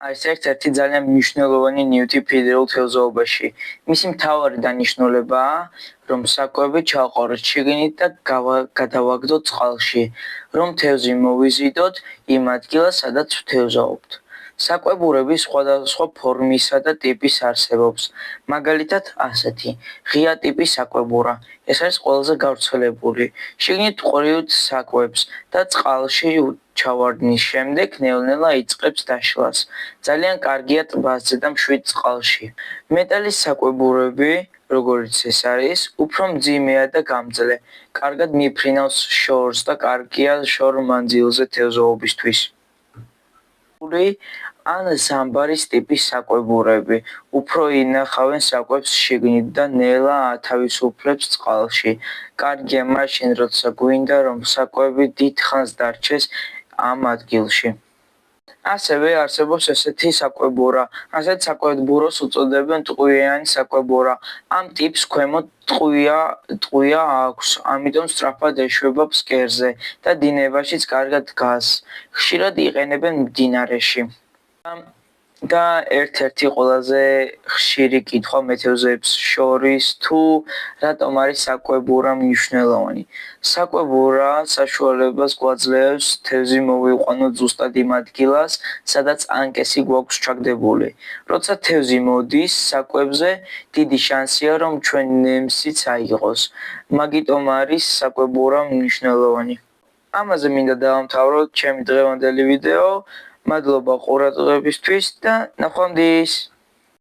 არის ერთ-ერთი ძალიან მნიშვნელოვანი ნივთი ფიდერულ თევზაობაში. მისი მთავარი დანიშნულებაა, რომ საკვები ჩააყაროთ შიგნით და გადავაგდოთ წყალში, რომ თევზი მოვიზიდოთ იმ ადგილას, სადაც ვთევზაობთ. საკვებურები სხვადასხვა ფორმისა და ტიპის არსებობს. მაგალითად, ასეთი ღია ტიპის საკვებურა. ეს არის ყველაზე გავრცელებული. შიგნით ყრით საკვებს და წყალში ჩავარდნის შემდეგ ნელ-ნელა იწყებს დაშლას. ძალიან კარგია ტბაზე და მშვიდ წყალში. მეტალის საკვებურები, როგორც ეს არის, უფრო მძიმეა და გამძლე. კარგად მიფრინავს შორს და კარგია შორ მანძილზე თევზაობისთვის. ან ზამბარის ტიპის საკვებურები უფრო ინახავენ საკვებს შიგნით და ნელა ათავისუფლებს წყალში. კარგია მაშინ, როცა გვინდა, რომ საკვები დიდ ხანს დარჩეს ამ ადგილში. ასევე არსებობს ესეთი საკვებურა, ასეთ საკვებურას უწოდებენ ტყვიიანი საკვებურა. ამ ტიპს ქვემოთ ტყვია აქვს, ამიტომ სწრაფად ეშვება ფსკერზე და დინებაშიც კარგად დგას. ხშირად იყენებენ მდინარეში. და ერთ-ერთი ყველაზე ხშირი კითხვა მეთევზეებს შორის თუ რატომ არის საკვებურა მნიშვნელოვანი. საკვებურა საშუალებას გვაძლევს თევზი მოვიყვანოთ ზუსტად იმ ადგილას, სადაც ანკესი გვაქვს ჩაგდებული. როცა თევზი მოდის საკვებზე, დიდი შანსია, რომ ჩვენ ნემსიც აიღოს. მაგიტომ არის საკვებურა მნიშვნელოვანი. ამაზე მინდა დავამთავროთ ჩემი დღევანდელი ვიდეო. მადლობა ყურადღებისთვის და ნახვამდის.